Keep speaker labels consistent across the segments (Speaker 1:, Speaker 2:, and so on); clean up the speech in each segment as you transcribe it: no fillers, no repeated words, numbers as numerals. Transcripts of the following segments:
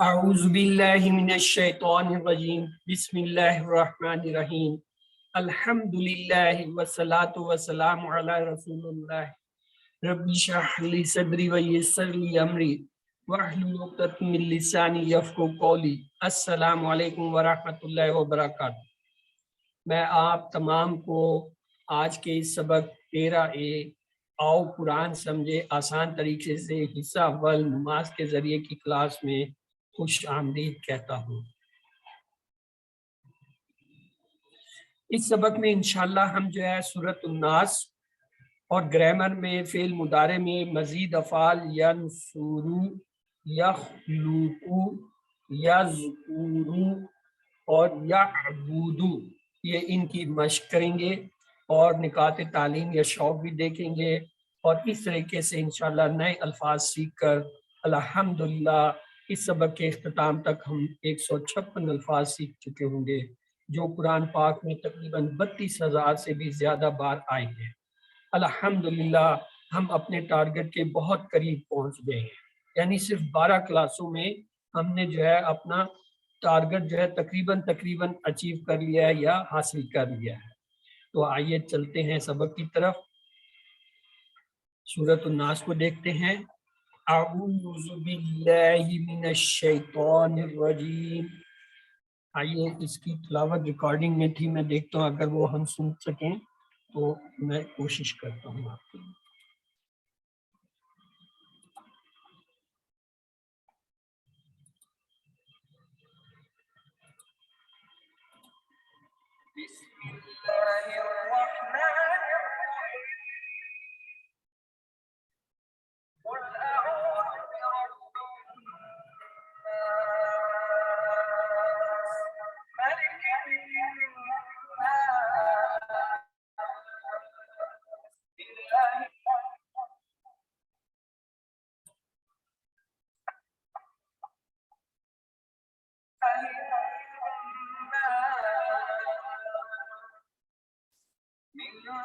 Speaker 1: اعوذ باللہ من الشیطان الرجیم بسم اللہ الرحمن الرحیم الحمدللہ والصلاة والسلام علی رسول اللہ رب اشرح لی صدری ویسر لی امری واحلل عقدۃ من لسانی یفقہوا قولی۔ السلام علیکم ورحمۃ اللہ وبرکاتہ۔ میں آپ تمام کو آج کے اس سبق 13A آؤ قرآن سمجھے آسان طریقے سے حصہ اول نماز کے ذریعے کی کلاس میں خوش آمدید کہتا ہوں۔ اس سبق میں انشاءاللہ ہم جو ہے سورۃ الناس اور گرامر میں فعل مضارع میں مزید افعال ینصرو، یخلقو، یذکرو اور یعبدو یہ ان کی مشق کریں گے اور نکات تعلیم یا شوق بھی دیکھیں گے، اور اس طریقے سے انشاءاللہ نئے الفاظ سیکھ کر الحمدللہ اس سبق کے اختتام تک ہم 156 الفاظ سیکھ چکے ہوں گے، جو قرآن پاک میں تقریباً 32,000 سے بھی زیادہ بار آئے ہیں۔ الحمدللہ ہم اپنے ٹارگٹ کے بہت قریب پہنچ گئے ہیں، یعنی صرف 12 کلاسوں میں ہم نے جو ہے اپنا ٹارگٹ جو ہے تقریباً اچیو کر لیا ہے یا حاصل کر لیا ہے۔ تو آئیے چلتے ہیں سبق کی طرف۔ سورۃ الناس کو دیکھتے ہیں۔ اعوذ باللہ من الشیطان الرجیم۔ آئیے اس کی تلاوت ریکارڈنگ میں تھی، میں دیکھتا ہوں اگر وہ ہم سن سکیں تو میں کوشش کرتا ہوں آپ کی۔ بسم اللہ الرحمن الرحیم۔ قل اعوذ برب الناس ملک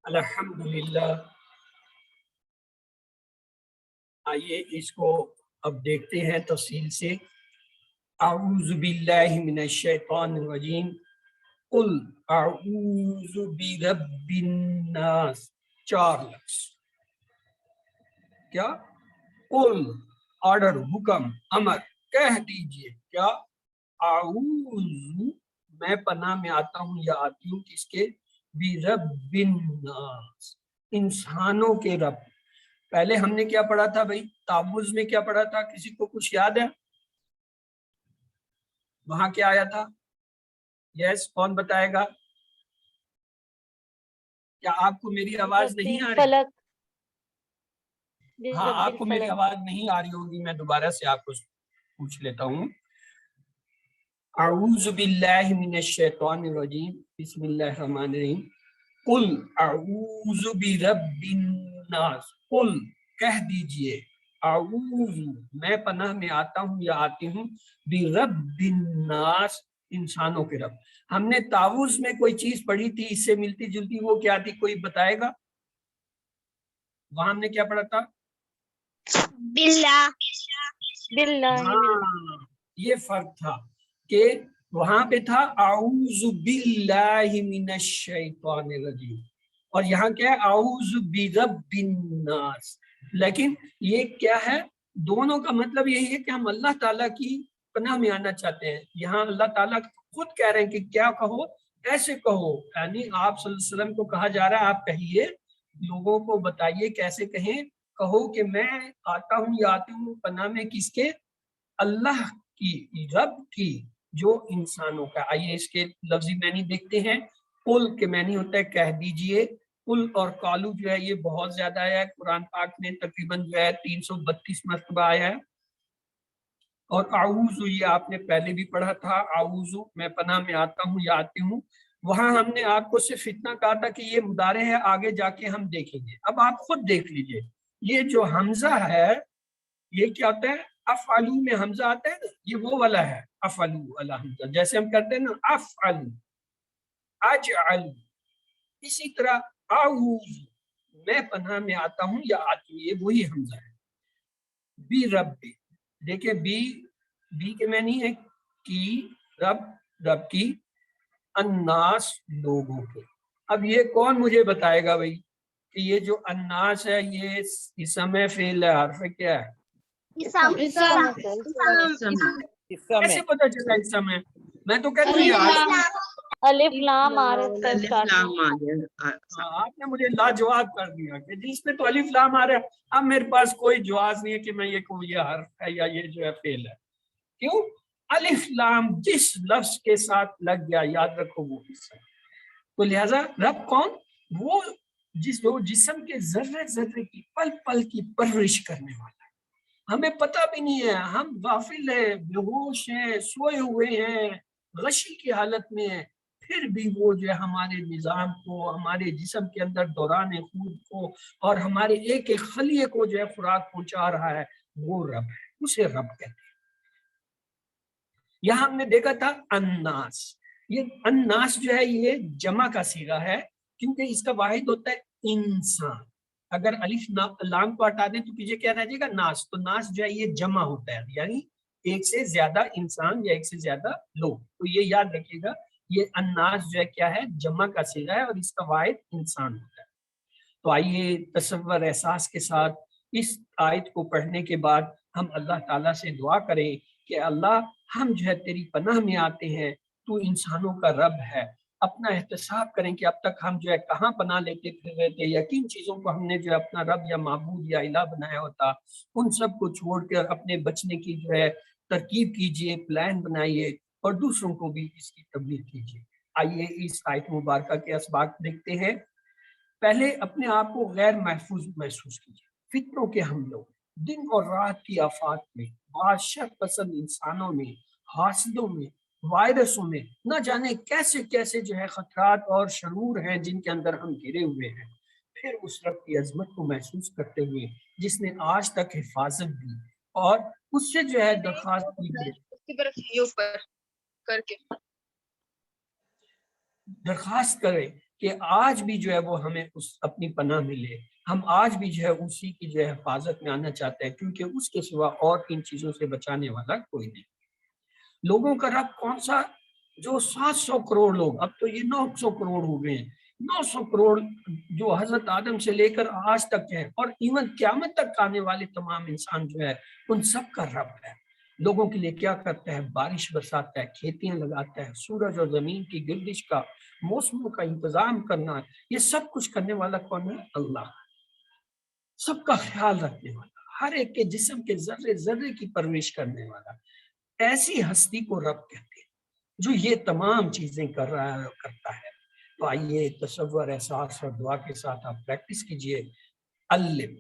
Speaker 1: الحمدللہ۔ آئیے اس کو اب دیکھتے ہیں تفصیل سے۔ اعوذ باللہ من الشیطان الرجیم قل اعوذ برب الناس، 4 لفظ۔ کیا؟ قل آرڈر، حکم، امر، کہہ دیجئے کیا؟ اعوذ میں پناہ میں آتا ہوں یا آتی ہوں کس کے؟ برب الناس انسانوں کے رب۔ پہلے ہم نے کیا پڑھا تھا بھائی؟ تعوذ میں کیا پڑھا تھا؟ کسی کو کچھ یاد ہے؟ وہاں کیا آیا تھا؟ یس، کون بتائے گا؟ کیا آپ کو میری آواز نہیں آ رہی؟ ہاں، آپ کو میری آواز نہیں آ رہی ہوگی، میں دوبارہ سے آپ کو پوچھ لیتا ہوں۔ اعوذ باللہ من الشیطان الرجیم بسم اللہ الرحمن الرحیم قل اعوذ برب الناس، قل کہہ دیجئے، اعوذ میں پناہ میں آتا ہوں یا آتی ہوں، برب الناس انسانوں کے رب۔ ہم نے تعوذ میں کوئی چیز پڑھی تھی اس سے ملتی جلتی، وہ کیا تھی؟ کوئی بتائے گا؟ وہاں ہم نے کیا پڑھا تھا؟ یہ فرق تھا کہ وہاں پہ تھا اعوذ باللہ من الشیطان الرجیم، اور یہاں کیا ہے؟ اعوذ برب الناس۔ لیکن یہ کیا ہے؟ دونوں کا مطلب یہی ہے کہ ہم اللہ تعالیٰ کی پناہ میں آنا چاہتے ہیں۔ یہاں اللہ تعالیٰ خود کہہ رہے ہیں کہ کیا کہو؟ ایسے کہو، یعنی آپ صلی اللہ علیہ وسلم کو کہا جا رہا ہے آپ کہیے، لوگوں کو بتائیے کیسے کہیں، کہو کہ میں آتا ہوں یا آتی ہوں پناہ میں کس کے؟ اللہ کی، رب کی، جو انسانوں کا۔ آئیے اس کے لفظی معنی دیکھتے ہیں۔ قل کے معنی ہوتا ہے کہہ دیجئے، قل اور قالو جو ہے یہ بہت زیادہ آیا ہے قرآن پاک میں، تقریباً جو ہے 332 مرتبہ آیا ہے. اور اعوذ یہ آپ نے پہلے بھی پڑھا تھا، اعوذ میں پناہ میں آتا ہوں یا آتی ہوں. وہاں ہم نے آپ کو صرف اتنا کہا تھا کہ یہ مضارع ہے، آگے جا کے ہم دیکھیں گے. اب آپ خود دیکھ لیجئے، یہ جو حمزہ ہے یہ کیا ہوتا ہے؟ افعلو میں حمزہ آتا ہے نا، یہ وہ والا ہے افعلو والا حمزہ، جیسے ہم کرتے ہیں نا افعلو، اجعل. اسی طرح اعوذ میں پناہ میں آتا ہوں یا آتی ہوں، یہ وہی حمزہ ہے. بی رب، دیکھیں بی کے معنی ہے کی، رب رب کی، الناس لوگوں کے. اب یہ کون مجھے بتائے گا بھائی کہ یہ جو الناس ہے یہ اسم ہے فعل ہے حرف ہے کیا ہے؟ کیسے پتہ چلا اسم ہے؟ میں تو کہتا ہوں یہ
Speaker 2: الف لام آ رہا
Speaker 1: آپ نے مجھے لاجواب کر دیا کہ جس میں تو الف لام آ رہا ہے. اب میرے پاس کوئی جواز نہیں ہے کہ میں یہ کہوں یہ حرف ہے یا یہ جو ہے فعل ہے. کیوں؟ الف لام جس لفظ کے ساتھ لگ گیا یاد رکھو وہ حصہ. تو لہذا رب کون؟ وہ جو جسم کے ذرے ذرے کی پل پل کی پرورش کرنے والا ہے. ہمیں پتہ بھی نہیں ہے، ہم غافل ہیں، بے ہوش ہیں، سوئے ہوئے ہیں، غشی کی حالت میں ہیں، پھر بھی وہ جو ہے ہمارے نظام کو، ہمارے جسم کے اندر دوران خون کو اور ہمارے ایک ایک خلیے کو جو ہے خوراک پہنچا رہا ہے، وہ رب ہے، اسے رب کہتے ہیں. یہاں ہم نے دیکھا تھا الناس، یہ الناس جو ہے یہ جمع کا صیغہ ہے کیونکہ اس کا واحد ہوتا ہے انسان. اگر الف لام کو ہٹا دیں تو پیچھے کیا رہ جائے گا؟ ناس. تو ناس جو ہے یہ جمع ہوتا ہے، یعنی ایک سے زیادہ انسان یا ایک سے زیادہ لوگ. تو یہ یاد رکھیے گا یہ الناس جو ہے کیا ہے؟ جمع کا صیغہ ہے اور اس کا واحد انسان ہوتا ہے. تو آئیے تصور احساس کے ساتھ اس آیت کو پڑھنے کے بعد ہم اللہ تعالیٰ سے دعا کریں کہ اللہ ہم جو ہے تیری پناہ میں آتے ہیں، تو انسانوں کا رب ہے. اپنا احتساب کریں کہ اب تک ہم جو ہے کہاں پناہ لیتے پھر رہے تھے، یا کن چیزوں کو ہم نے جو ہے اپنا رب یا معبود یا الہ بنایا ہوتا. ان سب کو چھوڑ کر اپنے بچنے کی جو ہے ترکیب کیجئے، پلان بنائیے اور دوسروں کو بھی اس کی تبلیغ کیجئے. آئیے اس آیت مبارکہ کے اسباق دیکھتے ہیں. پہلے اپنے آپ کو غیر محفوظ محسوس کیجئے. فتنوں کے حملوں، دن اور رات کی آفات میں، بادشاہ پسند انسانوں میں، حاسدوں میں، وائرسوں میں، نہ جانے کیسے کیسے جو ہے خطرات اور شرور ہیں جن کے اندر ہم گھرے ہوئے ہیں. پھر اس رب کی عظمت کو محسوس کرتے ہوئے جس نے آج تک حفاظت دی اور اس سے جو ہے درخواست کرے کہ آج بھی جو ہے وہ ہمیں اس اپنی پناہ ملے. ہم آج بھی جو ہے اسی کی جو ہے حفاظت میں آنا چاہتے ہیں کیونکہ اس کے سوا اور ان چیزوں سے بچانے والا کوئی نہیں. لوگوں کا رب کون سا؟ جو 700 کروڑ لوگ، اب تو یہ 900 کروڑ ہو گئے ہیں، 900 کروڑ جو حضرت آدم سے لے کر آج تک ہیں اور ایون قیامت تک آنے والے تمام انسان جو ہے ان سب کا رب ہے. لوگوں کے لیے کیا کرتا ہے؟ بارش برساتا ہے، کھیتیاں لگاتا ہے، سورج اور زمین کی گردش کا، موسموں کا انتظام کرنا، یہ سب کچھ کرنے والا کون ہے؟ اللہ. سب کا خیال رکھنے والا، ہر ایک کے جسم کے ذرے ذرے کی پرورش کرنے والا. ایسی ہستی کو رب کہتے ہیں جو یہ تمام چیزیں کر رہا ہے اور کرتا ہے. تو آئیے تصور احساس اور دعا کے ساتھ آپ پریکٹس کیجئے. علم،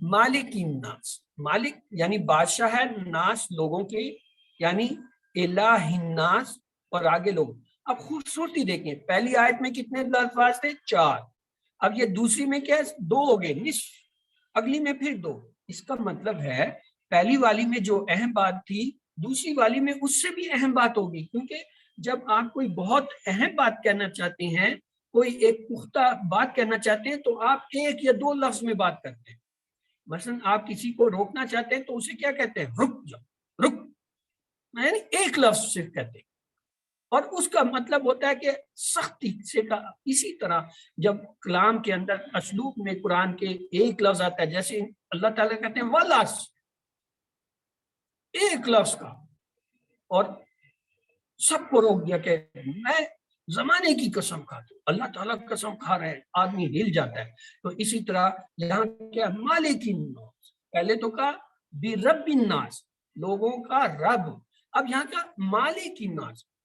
Speaker 1: مالک الناس، مالک یعنی بادشاہ ہے، ناس لوگوں کے، یعنی الہ الناس اور آگے لوگ. اب خوبصورتی دیکھیں، پہلی آیت میں کتنے الفاظ تھے؟ 4. اب یہ دوسری میں کیا ہے؟ 2 ہو گئے، نصف. اگلی میں پھر 2. اس کا مطلب ہے پہلی والی میں جو اہم بات تھی دوسری والی میں اس سے بھی اہم بات ہوگی، کیونکہ جب آپ کوئی بہت اہم بات کہنا چاہتے ہیں، کوئی ایک پختہ بات کہنا چاہتے ہیں تو آپ 1 یا 2 لفظ میں بات کرتے ہیں. مثلا آپ کسی کو روکنا چاہتے ہیں تو اسے کیا کہتے ہیں؟ رک جاؤ، رک، یعنی 1 لفظ صرف کہتے ہیں اور اس کا مطلب ہوتا ہے کہ سختی سے. اسی طرح جب کلام کے اندر اسلوب میں قرآن کے 1 لفظ آتا ہے، جیسے اللہ تعالیٰ کہتے ہیں وَلَس، 1 لفظ کا، اور سب کو روک دیا کہ میں زمانے کی قسم کھاتا ہوں. اللہ تعالیٰ قسم کھا رہے ہیں، آدمی ہل جاتا ہے. تو اسی طرح یہاں کیا؟ مالک الناس، پہلے تو کہا برب الناس، لوگوں کا رب. اب یہاں کا مالک الناس،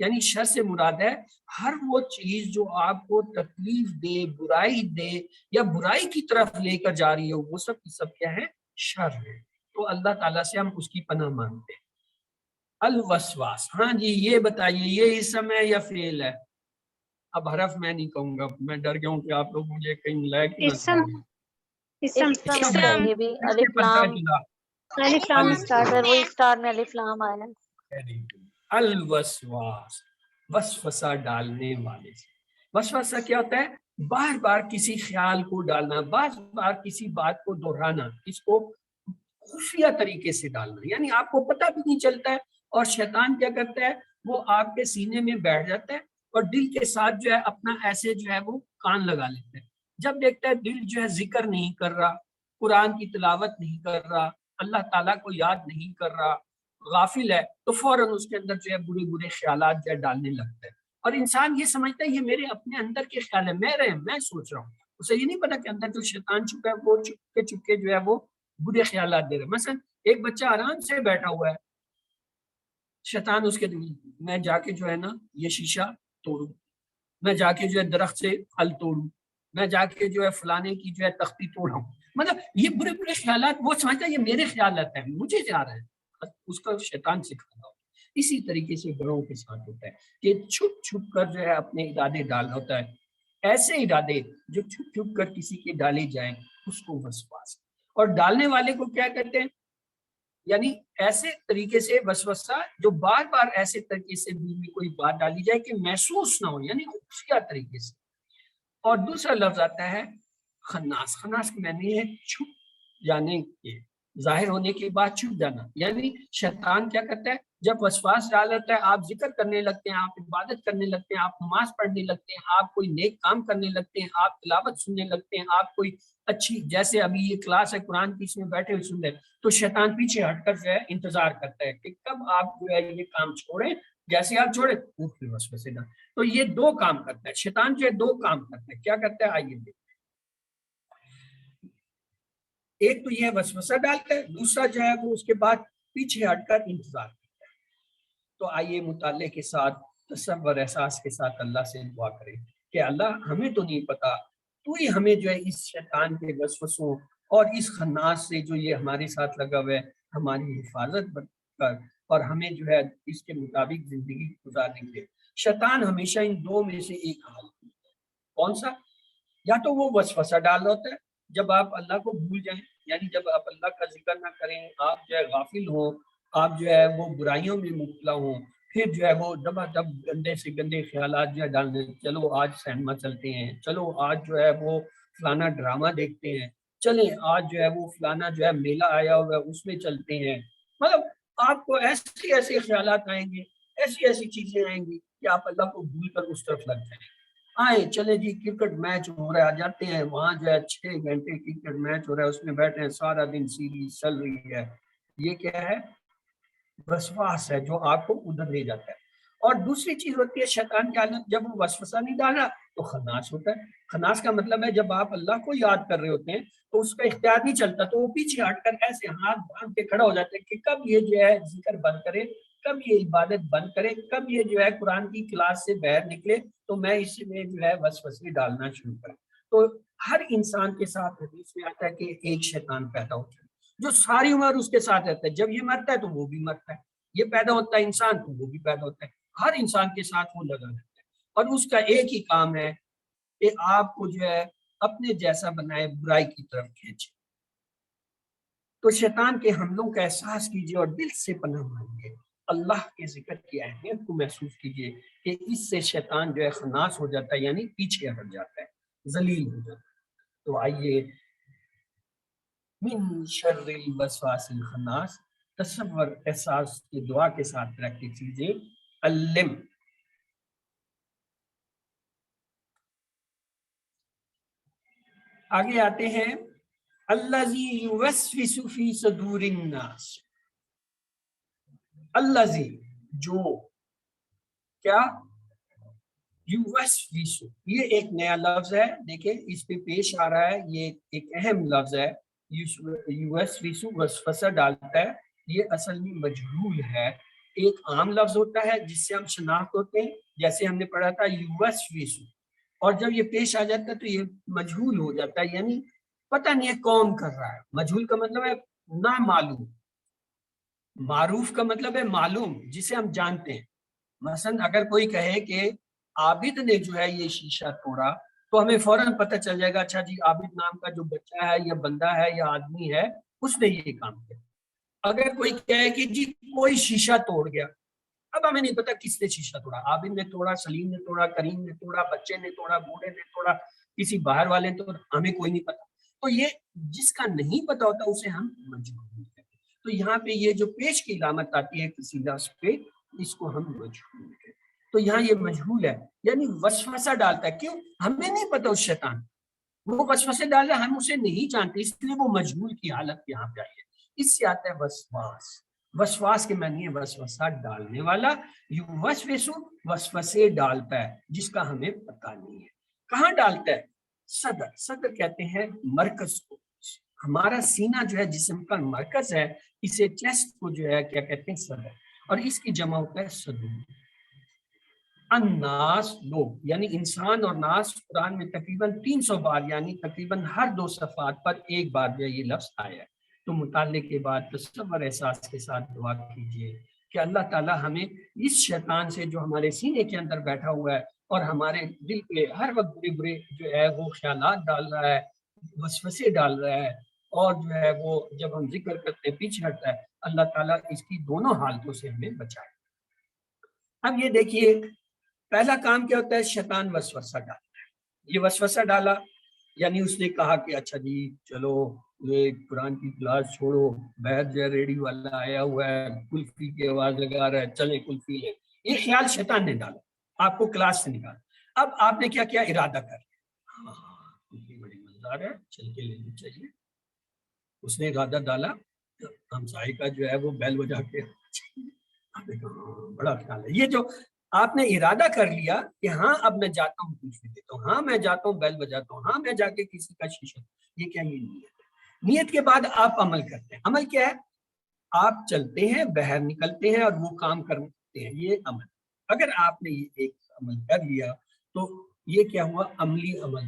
Speaker 1: یعنی شر سے مراد ہے ہر وہ چیز جو آپ کو تکلیف دے، برائی دے یا برائی کی طرف لے کر جا رہی ہو، وہ سب کی سب کیا ہے؟ شر ہے. تو اللہ تعالیٰ سے ہم اس کی پناہ مانگتے ہیں. الوسواس، ہاں جی یہ بتائیے یہ اسم ہے یا فعل ہے؟ اب حرف میں نہیں کہوں گا، میں ڈر گیا ہوں کہ آپ لوگ مجھے کہیں لائق نہ
Speaker 3: اسم
Speaker 1: کریں.
Speaker 3: اسم
Speaker 1: اسم ہے.
Speaker 4: یہ بھی
Speaker 1: کس سے
Speaker 4: الف
Speaker 1: پتہ
Speaker 4: لام
Speaker 1: چلا؟
Speaker 3: الف لام اسٹارٹ
Speaker 4: سر وہی اسٹار میں الف لام آیا ہے.
Speaker 1: الوسواس، وسوسہ ڈالنے والے سے. وسوسہ کیا ہوتا ہے؟ بار بار کسی خیال کو ڈالنا، بار بار کسی بات کو دہرانا، اس کو خفیہ طریقے سے ڈالنا، یعنی آپ کو پتہ بھی نہیں چلتا ہے. اور شیطان کیا کرتا ہے؟ وہ آپ کے سینے میں بیٹھ جاتا ہے اور دل کے ساتھ جو ہے اپنا ایسے جو ہے وہ کان لگا لیتا ہے. جب دیکھتا ہے دل جو ہے ذکر نہیں کر رہا، قرآن کی تلاوت نہیں کر رہا، اللہ تعالیٰ کو یاد نہیں کر رہا، غافل ہے، تو فوراً اس کے اندر جو ہے برے برے خیالات جو ہے ڈالنے لگتا ہے. اور انسان یہ سمجھتا ہے یہ میرے اپنے اندر کے خیال ہے، میں سوچ رہا ہوں. اسے یہ نہیں پتا کہ اندر جو شیطان چھپا ہے وہ چپکے چپکے جو ہے وہ برے خیالات دے رہے. مثلا ایک بچہ آرام سے بیٹھا ہوا ہے، شیطان اس کے دل میں جا کے جو ہے نا یہ شیشہ توڑوں، میں جا کے جو ہے درخت سے پھل توڑوں، میں جا کے جو ہے فلانے کی جو ہے تختی توڑوں. مطلب یہ برے برے خیالات وہ سمجھتا ہے یہ میرے خیالات ہیں، مجھے جا رہے ہیں، اس کا شیطان سکھاتا ہو. اسی طریقے سے گروہ کے ساتھ ہوتا ہے کہ چھپ چھپ کر جو ہے اپنے ارادے ڈالنا ہوتا ہے. ایسے ارادے جو چھپ چھپ کر کسی کے ڈالے جائیں اس کو وسواس. اور ڈالنے والے کو کیا کہتے ہیں؟ یعنی ایسے طریقے سے وسوسہ جو بار بار ایسے طریقے سے دل میں کوئی بات ڈالی جائے کہ محسوس نہ ہو، یعنی خفیہ طریقے سے. اور دوسرا لفظ آتا ہے خناس. خناس کے معنی ہے چھپ جانے کے، ظاہر ہونے کے بعد چھپ جانا. یعنی شیطان کیا کرتا ہے؟ جب وسواس ڈالتا ہے، آپ ذکر کرنے لگتے ہیں، آپ عبادت کرنے لگتے ہیں، آپ نماز پڑھنے لگتے ہیں، آپ کوئی نیک کام کرنے لگتے ہیں، آپ تلاوت سننے لگتے ہیں، آپ کوئی اچھی، جیسے ابھی یہ کلاس ہے قرآن کی، اس میں بیٹھے ہوئے سن رہے ہیں، تو شیطان پیچھے ہٹ کر جو ہے انتظار کرتا ہے کہ کب آپ جو ہے یہ کام چھوڑیں. جیسے آپ چھوڑیں وہ پھر وسوسے ڈال. تو یہ دو کام کرتا ہے شیطان، جو ہے دو کام کرتا ہے. کیا کرتا ہے آئیے دیکھیں. ایک تو یہ وسوسہ ڈالتا ہے، دوسرا جو ہے وہ اس کے بعد پیچھے ہٹ کر انتظار کرتا ہے. تو آئیے مطالعے کے ساتھ، تصور احساس کے ساتھ اللہ سے دعا کریں کہ اللہ ہمیں تو نہیں پتا، تو ہی ہمیں جو ہے اس شیطان کے وسوسوں اور اس خناس سے جو یہ ہمارے ساتھ لگا ہوا ہے ہماری حفاظت کر، اور ہمیں جو ہے اس کے مطابق زندگی گزارنے کے. شیطان ہمیشہ ان دو میں سے ایک حال، کون سا؟ یا تو وہ وسوسہ ڈال ہوتا ہے جب آپ اللہ کو بھول جائیں، یعنی جب آپ اللہ کا ذکر نہ کریں، آپ جو ہے غافل ہوں، آپ جو ہے وہ برائیوں میں مبتلا ہوں، پھر جو ہے وہ دبا دب گندے سے گندے خیالات جو ہے ڈالنے، چلو آج سینما چلتے ہیں، چلو آج جو ہے وہ فلانا ڈرامہ دیکھتے ہیں، چلیں آج جو ہے وہ فلانا جو ہے میلہ آیا ہوا ہے اس میں چلتے ہیں. مطلب آپ کو ایسے ایسے خیالات آئیں گے، ایسی ایسی چیزیں آئیں گی کہ آپ اللہ کو بھول کر اس طرف لگ جائیں. آئے چلے جی کرکٹ میچ ہو رہا ہے، جاتے ہیں وہاں جو ہے 6 گھنٹے کرکٹ میچ ہو رہا ہے، اس میں بیٹھے ہیں سارا دن سیریز چل رہی ہے. یہ کیا ہے؟ وسواس ہے جو آپ کو ادھر لے جاتا ہے. اور دوسری چیز ہوتی ہے شیطان کی حالت، جب وہ وسوسہ نہیں ڈالا تو خناس ہوتا ہے. خناس کا مطلب ہے جب آپ اللہ کو یاد کر رہے ہوتے ہیں تو اس کا اختیار نہیں چلتا، تو وہ پیچھے ہٹ کر ایسے ہاتھ باندھ کے کھڑا ہو جاتے ہیں کہ کب یہ جو ہے ذکر بند کرے، کب یہ عبادت بند کرے، کب یہ جو ہے قرآن کی کلاس سے باہر نکلے تو میں اس میں جو ہے وسوسے ڈالنا شروع کروں. تو ہر انسان کے ساتھ حدیث میں آتا ہے کہ ایک شیطان پیدا ہوتا ہے جو ساری عمر اس کے ساتھ رہتا ہے. جب یہ مرتا ہے تو وہ بھی مرتا ہے، یہ پیدا ہوتا ہے انسان تو وہ بھی پیدا ہوتا ہے. ہر انسان کے ساتھ وہ لگا رہتا ہے اور اس کا ایک ہی کام ہے کہ آپ کو جو ہے اپنے جیسا بنائے، برائی کی طرف کھینچے. تو شیطان کے حملوں کا احساس کیجیے اور دل سے پناہ مانگیے. اللہ کے ذکر کی اہمیت کو محسوس کیجیے کہ اس سے شیطان جو ہے خناس ہو جاتا ہے، یعنی پیچھے ہٹ جاتا ہے، ذلیل ہو جاتا ہے. تو آئیے من شر الوسواس الخناس، تصور احساس کی دعا کے ساتھ پریکٹس کیجیے. علم، آگے آتے ہیں الذی یوسوس فی صدور الناس. الذی جو، کیا؟ یوسوس، یہ ایک نیا لفظ ہے، دیکھیں اس پہ پیش آ رہا ہے، یہ ایک اہم لفظ ہے. یوسوس وسوسہ ڈالتا ہے، یہ اصل میں مجہول ہے. ایک عام لفظ ہوتا ہے جس سے ہم شناخت ہوتے ہیں، جیسے ہم نے پڑھا تھا یوسوسو، اور جب یہ پیش آ جاتا ہے تو یہ مجہول ہو جاتا ہے، یعنی پتہ نہیں ہے کون کر رہا ہے۔ مجہول کا مطلب ہے نامعلوم، معروف کا مطلب ہے معلوم، جسے ہم جانتے ہیں۔ مثلا اگر کوئی کہے کہ عابد نے جو ہے یہ شیشہ توڑا، تو ہمیں فوراً پتہ چل جائے گا اچھا جی عابد نام کا جو بچہ ہے یا بندہ ہے یا آدمی ہے اس نے یہ کام کیا۔ اگر کوئی کہے کہ جی کوئی شیشہ توڑ گیا، اب ہمیں نہیں پتا کس نے شیشہ توڑا، عابد نے توڑا، سلیم نے توڑا، کریم نے توڑا، بچے نے توڑا، بوڑھے نے توڑا، کسی باہر والے نے توڑا، ہمیں کوئی نہیں پتا۔ تو یہ جس کا نہیں پتا ہوتا اسے ہم مجہول کہتے ہیں۔ تو یہاں پہ یہ جو پیش کی علامت آتی ہے کسی لفظ پہ، اس کو ہم مجہول کہتے ہیں۔ تو یہاں یہ مجہول ہے، یعنی وسوسہ ڈالتا ہے۔ کیوں؟ ہمیں نہیں پتا اس شیطان، وہ وسوسے ڈال رہا ہے، ہم اسے نہیں جانتے، اس لیے وہ مجہول کی حالت یہاں پہ آئی ہے۔ اس سے آتا ہے وسواس۔ وسواس کے معنی ہے وسوسہ ڈالنے والا، یوسوسو وسوسے ڈالتا ہے جس کا ہمیں پتہ نہیں ہے۔ کہاں ڈالتا ہے؟ صدر، صدر کہتے ہیں مرکز کو۔ ہمارا سینہ جو ہے جسم کا مرکز ہے، اسے چیسٹ کو جو ہے کیا کہتے ہیں؟ صدر، اور اس کی جمع ہوتا ہے صدور۔ الناس، لوگ، یعنی انسان اور ناس قرآن میں تقریباً 300 بار، یعنی تقریباً ہر 2 صفحات پر ایک بار جو ہے یہ لفظ آیا ہے۔ تو مطالعے کے بعد تصور احساس کے ساتھ دعا کیجیے کہ اللہ تعالیٰ ہمیں اس شیطان سے جو ہمارے سینے کے اندر بیٹھا ہوا ہے اور ہمارے دل پہ ہر وقت برے برے جو ہے وہ خیالات ڈال رہا ہے، وسوسے ڈال رہا ہے، اور جو ہے وہ جب ہم ذکر کرتے ہیں پیچھے ہٹتا ہے، اللہ تعالیٰ اس کی دونوں حالتوں سے ہمیں بچائے۔ اب یہ دیکھیے پہلا کام کیا ہوتا ہے؟ شیطان وسوسہ ڈالتا ہے۔ یہ وسوسہ ڈالا یعنی اس نے کہا کہ اچھا جی چلو یہ قرآن کی کلاس چھوڑو، باہر جو ریڈی والا آیا ہوا ہے کلفی کی آواز لگا رہا ہے، چلے کلفی لے۔ یہ خیال شیطان نے ڈالا، آپ کو کلاس سے نکالا۔ اب آپ نے کیا کیا؟ ارادہ کر لیا، ہاں کلفی بڑی مزیدار ہے، چل کے لینی چاہیے۔ اس نے ارادہ ڈالا، ہمسائے کا جو ہے وہ بیل بجا کے بڑا خیال ہے۔ یہ جو آپ نے ارادہ کر لیا کہ ہاں اب میں جاتا ہوں کلفی دیتا ہوں، ہاں میں جاتا ہوں بیل بجاتا ہوں، ہاں میں جا کے کسی کا شیشہ، یہ کیا؟ یہ نیت ہے۔ نیت کے بعد آپ عمل کرتے ہیں۔ عمل کیا ہے؟ آپ چلتے ہیں، باہر نکلتے ہیں اور وہ کام کرتے ہیں، یہ عمل۔ اگر آپ نے یہ ایک عمل کر لیا تو یہ کیا ہوا؟ عملی عمل۔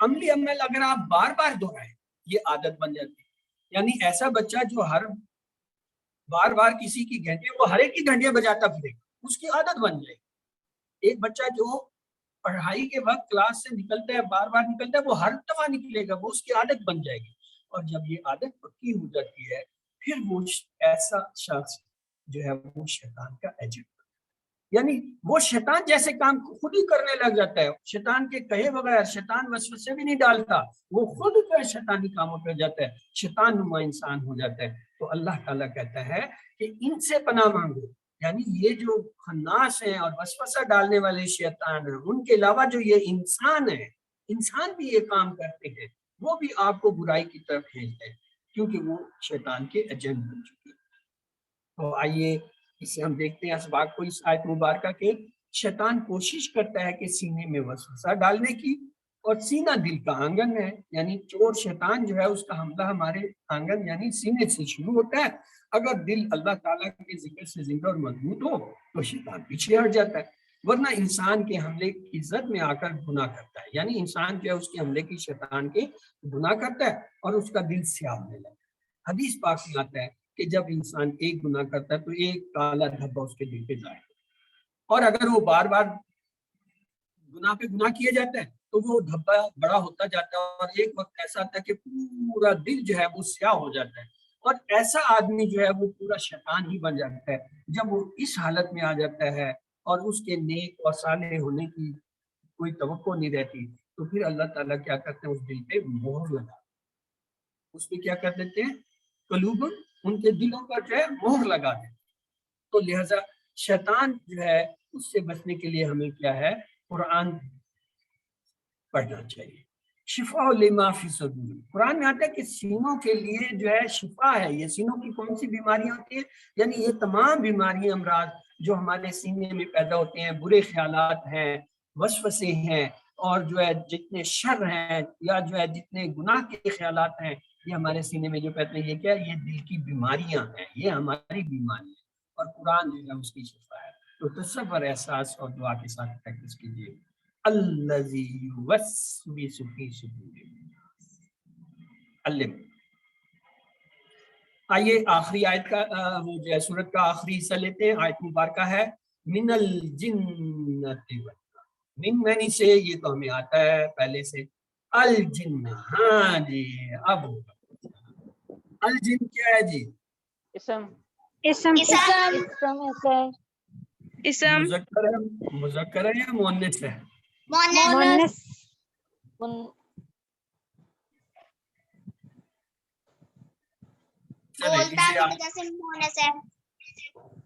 Speaker 1: عملی عمل اگر آپ بار بار دہرائیں یہ عادت بن جاتی ہے۔ یعنی ایسا بچہ جو ہر بار بار کسی کی گھنٹی، وہ ہر ایک کی گھنٹیاں بجاتا پھرے گا، اس کی عادت بن جائے گی۔ ایک بچہ جو پڑھائی کے وقت کلاس سے نکلتا ہے، بار بار نکلتا ہے، وہ ہر دفعہ نکلے گا، وہ اس کی عادت بن جائے گی۔ اور جب یہ عادت پکی ہو جاتی ہے پھر وہ ایسا شخص جو ہے وہ شیطان کا ایجنٹ، یعنی وہ شیطان جیسے کام خود ہی کرنے لگ جاتا ہے، شیطان کے کہے بغیر، شیطان وسوسے بھی نہیں ڈالتا، وہ خود جو ہے شیطانی کاموں پہ جاتا ہے، شیطان نما انسان ہو جاتا ہے۔ تو اللہ تعالیٰ کہتا ہے کہ ان سے پناہ مانگو، یعنی یہ جو خناس ہیں اور وسوسہ ڈالنے والے شیطان ہیں، ان کے علاوہ جو یہ انسان ہے، انسان بھی یہ کام کرتے ہیں، وہ بھی آپ کو برائی کی طرف کھینچتے ہیں کیونکہ وہ شیطان کے ایجنٹ بن چکے ہیں۔ تو آئیے اس سے ہم دیکھتے ہیں اسباق کو اس آیت مبارکہ کے۔ شیطان کوشش کرتا ہے کہ سینے میں وسوسہ ڈالنے کی، اور سینہ دل کا آنگن ہے، یعنی چور شیطان جو ہے اس کا حملہ ہمارے آنگن یعنی سینے سے شروع ہوتا ہے۔ اگر دل اللہ تعالیٰ کے ذکر سے زندہ اور مضبوط ہو تو شیطان پیچھے ہٹ جاتا ہے، ورنہ انسان کے حملے کی زد میں آ کر گناہ کرتا ہے، یعنی انسان جو ہے اس کے حملے کی شیطان کے گناہ کرتا ہے اور اس کا دل سیاہ ہونے لگتا ہے۔ حدیث پاک میں آتا ہے کہ جب انسان ایک گناہ کرتا ہے تو ایک کالا دھبا اس کے دل پہ ظاہر ہوتا ہے، اور اگر وہ بار بار گناہ پہ گناہ کیا جاتا ہے تو وہ دھبا بڑا ہوتا جاتا ہے، اور ایک وقت ایسا آتا ہے کہ پورا دل جو ہے وہ سیاہ ہو جاتا ہے، اور ایسا آدمی جو ہے وہ پورا شیطان ہی بن جاتا ہے۔ جب وہ اس حالت میں آ جاتا ہے اور اس کے نیک اور صالح ہونے کی کوئی توقع نہیں رہتی، تو پھر اللہ تعالیٰ کیا کرتے ہیں؟ اس دل پہ مہر لگا، اس پہ کیا کر دیتے ہیں؟ قلوب، ان کے دلوں پر جو ہے مہر لگا دیتے۔ تو لہذا شیطان جو ہے اس سے بچنے کے لیے ہمیں کیا ہے؟ قرآن پڑھنا چاہیے۔ شفاء لما فی صدور، قرآن میں آتا ہے کہ سینوں کے لیے جو ہے شفا ہے۔ یہ سینوں کی کون سی بیماریاں ہوتی ہیں؟ یعنی یہ تمام بیماریاں، امراض جو ہمارے سینے میں پیدا ہوتے ہیں، برے خیالات ہیں، وسوسے ہیں، اور جو ہے جتنے شر ہیں یا جو ہے جتنے گناہ کے خیالات ہیں، یہ ہمارے سینے میں جو پیدا ہیں، یہ کیا ہے؟ یہ دل کی بیماریاں ہیں، یہ ہماری بیماری ہے۔ اور قرآن جو ہے اس کی شفا ہے. تو تصور، احساس اور دعا کے ساتھ پریکٹس کیجیے. الذی یوسوس فی صدور الناس. علم. آئیے آخری آیت کا وہ جو ہے سورت کا آخری حصہ لیتے ہیں. آیت مبارکہ ہے من الجنۃ والناس. من معنی سے یہ تو ہمیں آتا ہے پہلے سے. الجن، ہاں جی اب الجن کیا ہے جی؟
Speaker 4: اسم.
Speaker 3: اسم
Speaker 4: اسم ہے.
Speaker 2: اسم
Speaker 1: مذکر ہے یا مؤنث ہے؟
Speaker 3: مؤنث
Speaker 2: بولتا ہے تو جیسے مونس ہے.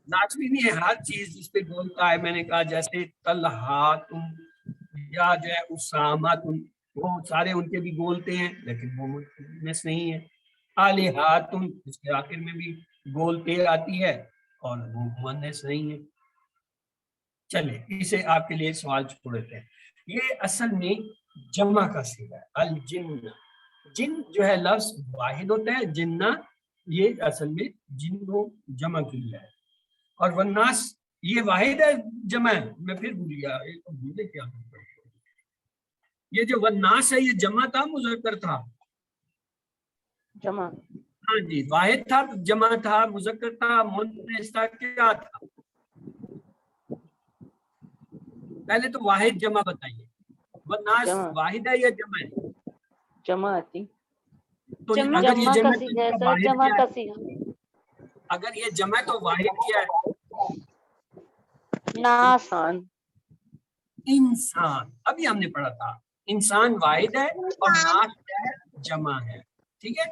Speaker 1: لازمی نہیں ہے ہر چیز جس پہ بولتا ہے. میں نے کہا جیسے طلحاتن یا جو ہے اساماتن، وہ سارے ان کے بھی بولتے ہیں لیکن وہ مؤنث نہیں ہے. الہاتن اس کے آخر میں بھی بولتے آتی ہے اور وہ مؤنث نہیں ہے. چلے اسے آپ کے لیے سوال چھوڑ دیتے ہیں. یہ اصل میں جمع کا صیغہ ہے. الجن، جن جو ہے لفظ واحد ہوتا ہے. جنہ یہ اصل میں جن کو جمع کیا ہے. اور والناس یہ واحد ہے جمع ہے. میں پھر بھول گیا بھولے کیا. یہ جو والناس ہے یہ جمع تھا مذکر تھا؟
Speaker 4: جمع.
Speaker 1: ہاں جی واحد تھا جمع تھا مذکر تھا مؤنث تھا کیا تھا؟ پہلے تو واحد جمع بتائیے. والناس
Speaker 4: جمع.
Speaker 1: واحد ہے یا جمع ہے؟
Speaker 4: جمع آتی.
Speaker 1: تو
Speaker 3: جمع.
Speaker 1: اگر یہ
Speaker 4: جمع
Speaker 1: جمع
Speaker 4: کا
Speaker 1: ہے تو
Speaker 4: صیغہ
Speaker 1: اس
Speaker 4: ہے
Speaker 1: کا
Speaker 4: سر.
Speaker 1: واحد
Speaker 4: جمع
Speaker 1: کیا
Speaker 4: کا
Speaker 1: ہے؟
Speaker 4: صیغہ.
Speaker 1: اگر یہ جمع ہے تو واحد کیا ہے؟
Speaker 4: ناس.
Speaker 1: انسان. ابھی ہم نے پڑھا تھا انسان واحد ہے اور ناس کیا ہے؟ جمع ہے. ٹھیک ہے.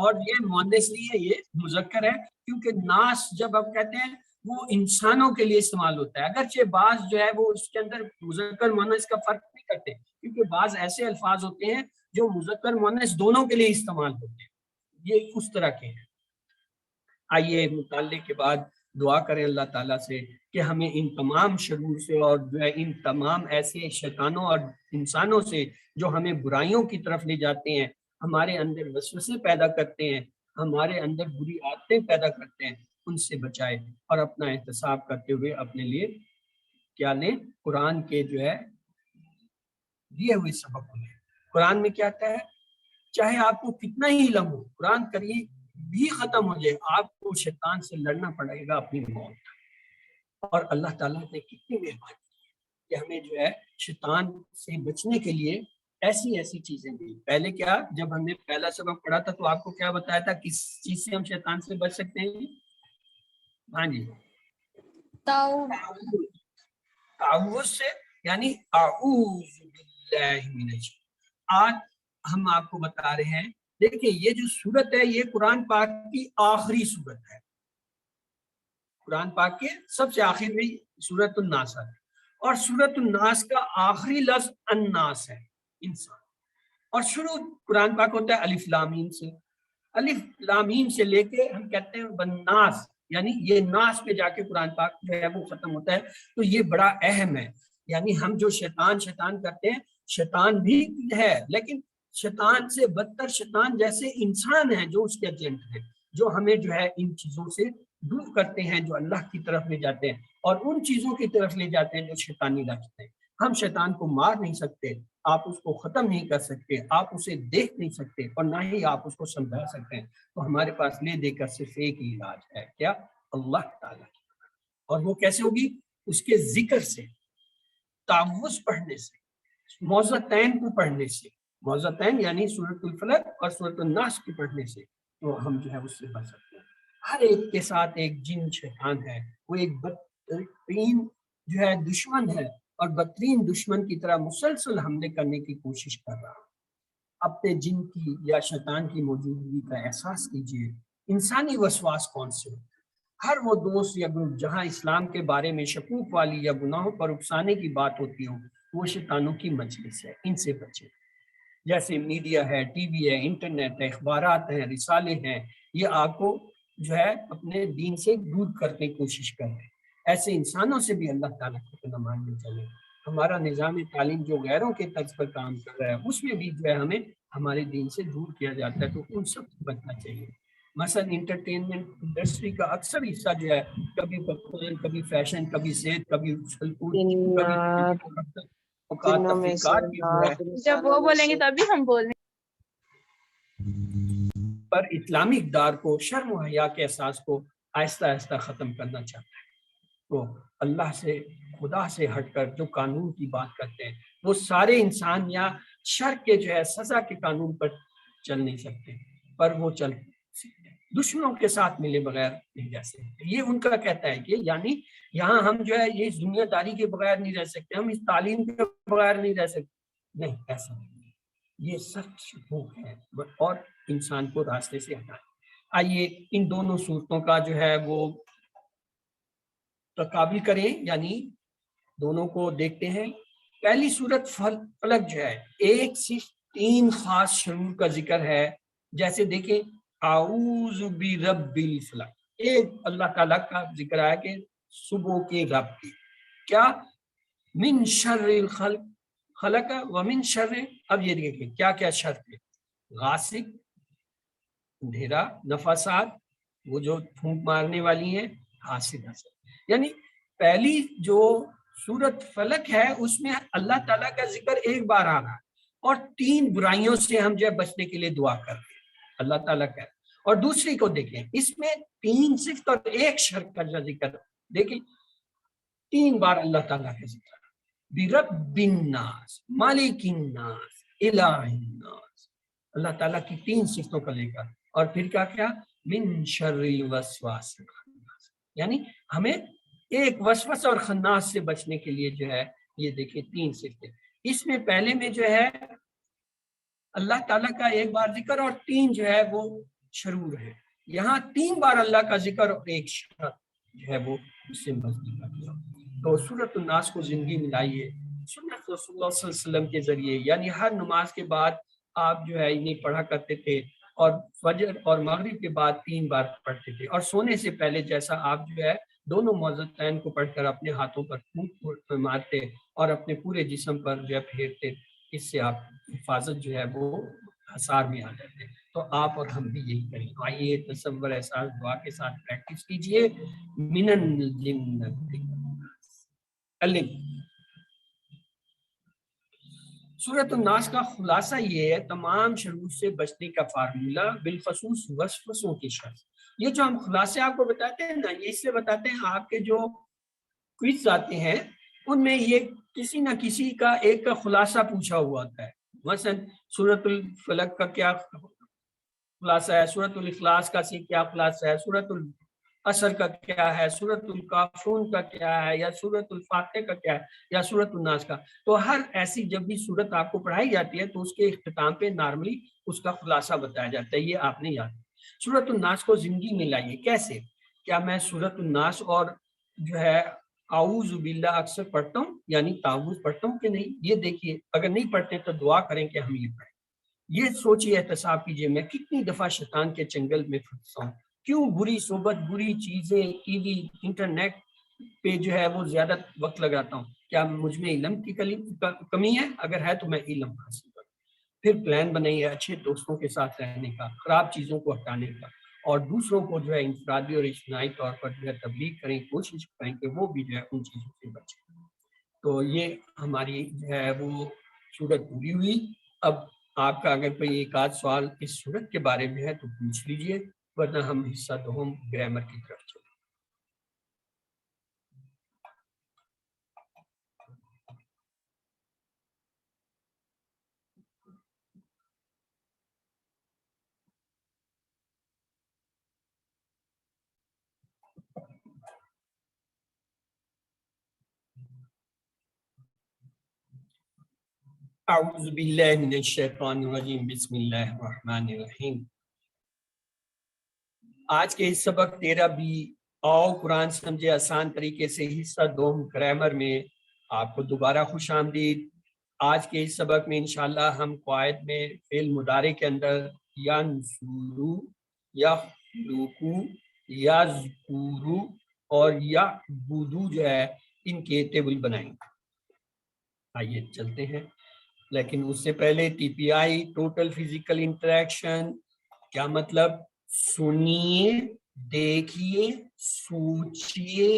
Speaker 1: اور یہ مؤنث نہیں ہے یہ مذکر ہے کیونکہ ناس جب آپ کہتے ہیں وہ انسانوں کے لیے استعمال ہوتا ہے. اگرچہ بعض جو ہے وہ اس کے اندر مذکر مؤنث کا فرق نہیں کرتے کیونکہ بعض ایسے الفاظ ہوتے ہیں جو مذکر مؤنث دونوں کے لیے استعمال ہوتے ہیں. یہ اس طرح کے ہیں. آئیے مطالعے کے بعد دعا کریں اللہ تعالیٰ سے کہ ہمیں ان تمام شرور سے اور جو ہے ان تمام ایسے شیطانوں اور انسانوں سے جو ہمیں برائیوں کی طرف لے جاتے ہیں، ہمارے اندر وسوسے پیدا کرتے ہیں، ہمارے اندر بری عادتیں پیدا کرتے ہیں، ان سے بچائے اور اپنا احتساب کرتے ہوئے اپنے لیے کیا لیں؟ قرآن کے جو ہے دیے ہوئے سبق لیں. قرآن میں کیا آتا ہے؟ چاہے آپ کو کتنا ہی علم ہو، قرآن کریے بھی ختم ہو جائے، آپ کو شیطان سے لڑنا پڑے گا اپنی موت. اور اللہ تعالیٰ نے کتنی مہربانی کہ ہمیں جو ہے شیطان سے بچنے کے لیے ایسی ایسی چیزیں دی. پہلے کیا جب ہم نے پہلا سبق پڑھا تھا تو آپ کو کیا بتایا تھا کس چیز سے ہم شیطان سے بچ سکتے ہیں؟ ہاں جی تعوذ سے، یعنی اعوذ باللہ من الشیطان. آج ہم آپ کو بتا رہے ہیں دیکھیں یہ جو سورت ہے یہ قرآن پاک کی آخری سورت ہے. قرآن پاک کے سب سے آخر میں سورت الناس ہے اور سورت الناس کا آخری لفظ الناس ہے، انسان. اور شروع قرآن پاک ہوتا ہے الف لام میم سے. الف لام میم سے لے کے ہم کہتے ہیں بناس، یعنی یہ ناس پہ جا کے قرآن پاک جو ہے وہ ختم ہوتا ہے. تو یہ بڑا اہم ہے. یعنی ہم جو شیطان کرتے ہیں، شیطان بھی ہے لیکن شیطان سے بدتر شیطان جیسے انسان ہیں جو اس کے ایجنٹ ہیں، جو ہمیں جو ہے ان چیزوں سے دور کرتے ہیں، جو اللہ کی طرف لے جاتے ہیں اور ان چیزوں کی طرف لے جاتے ہیں جو شیطانی رکھتے ہیں. ہم شیطان کو مار نہیں سکتے، آپ اس کو ختم نہیں کر سکتے، آپ اسے دیکھ نہیں سکتے اور نہ ہی آپ اس کو سمجھا سکتے ہیں. تو ہمارے پاس لے دے کر صرف ایک ہی علاج ہے، کیا؟ اللہ تعالیٰ کی. اور وہ کیسے ہوگی؟ اس کے ذکر سے، تعوذ پڑھنے سے، معوذتین کو پڑھنے سے. معوذتین یعنی سورۃ الفلق اور سورۃ الناس کی پڑھنے سے تو ہم جو ہے اس سے بچ سکتے ہیں. ہر ایک کے ساتھ ایک جن شیطان ہے، وہ ایک بدترین جو ہے دشمن ہے اور بدترین دشمن کی طرح مسلسل حملے کرنے کی کوشش کر رہا. اپنے جن کی یا شیطان کی موجودگی کا احساس کیجیے. انسانی وسواس کون سے ہوتے ہیں؟ ہر وہ دوست یا گروپ جہاں اسلام کے بارے میں شکوک والی یا گناہوں پر اکسانے کی بات ہوتی ہو وہ شیطانوں کی مجلس ہے، ان سے بچیں. جیسے میڈیا ہے، ٹی وی ہے، انٹرنیٹ ہے، اخبارات ہیں، رسالے ہیں، یہ آپ کو جو ہے اپنے دین سے دور کرنے کی کوشش کر رہے ہیں. ایسے انسانوں سے بھی اللہ تعالیٰ کو نہ ماننے چاہیے. ہمارا نظام تعلیم جو غیروں کے طرز پر کام کر رہا ہے اس میں بھی جو ہے ہمیں ہمارے دین سے دور کیا جاتا ہے، تو ان سب سے بچنا چاہیے. مثلا انٹرٹینمنٹ انڈسٹری کا اکثر حصہ جو ہے کبھی پکوان، کبھی فیشن، کبھی صحت، کبھی اوقات تفریحات کی جو ہے
Speaker 2: جب وہ بولیں گے تبھی ہم بولیں
Speaker 1: پر اسلامی اقدار کو، شرم و حیا کے احساس کو آہستہ آہستہ ختم کرنا چاہتا ہے. تو اللہ سے، خدا سے ہٹ کر جو قانون کی بات کرتے ہیں وہ سارے انسان یا شر کے جو ہے سزا کے قانون پر چل نہیں سکتے، پر وہ چل سکتے ہیں. دشمنوں کے ساتھ ملے بغیر نہیں رہ سکتے. یہ ان کا کہتا ہے کہ یعنی یہاں ہم جو ہے یہ اس دنیا داری کے بغیر نہیں رہ سکتے، ہم اس تعلیم کے بغیر نہیں رہ سکتے. نہیں، ایسا نہیں، یہ سچ حقوق ہے اور انسان کو راستے سے ہٹائیں. آئیے ان دونوں صورتوں کا جو ہے وہ تقابل کریں، یعنی دونوں کو دیکھتے ہیں. پہلی صورت فلک جو ہے 1 سے 3 خاص شرور کا ذکر ہے. جیسے دیکھیں اعوذ برب الفلق، ایک اللہ تعالیٰ کا ذکر ہے کہ صبح کے رب کی کیا، من شر الخلق خلق ومن شر، اب یہ دیکھیں کیا کیا شر ہے، غاسق اندھیرا، نفاسات وہ جو پھونک مارنے والی ہیں، حاسد حسد. یعنی پہلی جو سورت فلک ہے اس میں اللہ تعالیٰ کا ذکر ایک بار آ رہا ہے اور 3 برائیوں سے ہم جو ہے بچنے کے لیے دعا کر رہے ہیں، اللہ تعالیٰ کا. اور دوسری کو دیکھیں، اس میں 3 صفت اور 1 شر کا ذکر، دیکھیں 3 بار اللہ تعالیٰ کا ذکر، برب الناس، مالک الناس، الہ الناس، اللہ تعالیٰ کی 3 صفتوں کا ذکر. اور پھر کیا من شر الوسواس الخناس، یعنی ہمیں ایک وسوسہ اور خناس سے بچنے کے لیے جو ہے یہ دیکھیں 3 صفتیں. اس میں پہلے میں جو ہے اللہ تعالیٰ کا ایک بار ذکر اور 3 جو ہے وہ شرور ہے. یہاں 3 بار اللہ کا ذکر اور 1 شر جو ہے وہ اس سے بچنے کا دعا. تو سورۃ الناس کو زندگی ملائیے سنت رسول اللہ صلی اللہ علیہ وسلم کے ذریعے، یعنی ہر نماز کے بعد آپ جو ہے انہیں پڑھا کرتے تھے اور فجر اور مغرب کے بعد 3 بار پڑھتے تھے. اور سونے سے پہلے جیسا آپ جو ہے دونوں معوذتین کو پڑھ کر اپنے ہاتھوں پر پھونک مارتے اور اپنے پورے جسم پر جو ہے پھیرتے، اس سے آپ حفاظت جو ہے وہ حصار میں آ جاتے. تو آپ اور ہم بھی یہی کریں. آئیے تصور احساس دعا کے ساتھ پریکٹس کیجئے. من الجنۃ الف. سورۃ الناس کا خلاصہ یہ ہے تمام شرور سے بچنے کا فارمولہ، بالخصوص وسوسوں کی شر. یہ جو ہم خلاصے آپ کو بتاتے ہیں نا، یہ اس لیے بتاتے ہیں آپ کے جو کوئز آتے ہیں ان میں یہ کسی نہ کسی کا ایک کا خلاصہ پوچھا ہوا ہوتا ہے. مثلا سورۃ الفلق کا کیا خلاصہ ہے، سورۃ الاخلاص کا کیا خلاصہ ہے، سورۃ العصر کا کیا ہے، سورۃ الکافرون کا کیا ہے، یا سورۃ الفاتحہ کا کیا ہے، یا سورۃ الناس کا. تو ہر ایسی جب بھی سورت آپ کو پڑھائی جاتی ہے تو اس کے اختتام پہ نارملی اس کا خلاصہ بتایا جاتا ہے. یہ آپ نے یاد. سورۃ الناس کو زندگی میں لائیے. کیسے؟ کیا میں سورۃ الناس اور جو ہے اعوذ باللہ اکثر پڑھتا ہوں، یعنی تعوذ پڑھتا ہوں کہ نہیں؟ یہ دیکھیے، اگر نہیں پڑھتے تو دعا کریں کہ ہم یہ پڑھیں. یہ سوچیے، احتساب کیجیے میں کتنی دفعہ شیطان کے چنگل میں پھنستا ہوں. کیوں؟ بری صحبت، بری چیزیں، ٹی وی، انٹرنیٹ پہ جو ہے وہ زیادہ وقت لگاتا ہوں. کیا مجھ میں علم کی کمی ہے؟ اگر ہے تو میں علم حاصل کروں. پھر پلان بنائیے اچھے دوستوں کے ساتھ رہنے کا، خراب چیزوں کو ہٹانے کا، اور دوسروں کو جو ہے انفرادی اور اجتماعی طور پر جو ہے تبلیغ کریں، کوشش کریں کہ وہ بھی جو ہے ان چیزوں سے بچیں. تو یہ ہماری جو ہے وہ صورت پوری ہوئی. اب آپ کا اگر کوئی ایک آدھ سوال اس صورت کے بارے میں ہے تو پوچھ لیجئے، ورنہ ہم حصہ دوم گرامر کی طرف چلیں. اعوذ باللہ من الشیطان الرجیم، بسم اللہ الرحمن الرحیم. آج کے اس سبق 13 بھی آؤ قرآن سمجھے آسان طریقے سے حصہ دوم گرامر میں آپ کو دوبارہ خوش آمدید. آج کے اس سبق میں انشاءاللہ ہم قواعد میں فعل مضارع کے اندر ینصرو، یخلقو، یذکرو اور یعبدو جو ہے ان کے ٹیبل بنائیں گے. آئیے چلتے ہیں. لیکن اس سے پہلے ٹی پی آئی ٹوٹل فزیکل انٹریکشن کیا مطلب؟ سنیے، دیکھیے، سوچیے،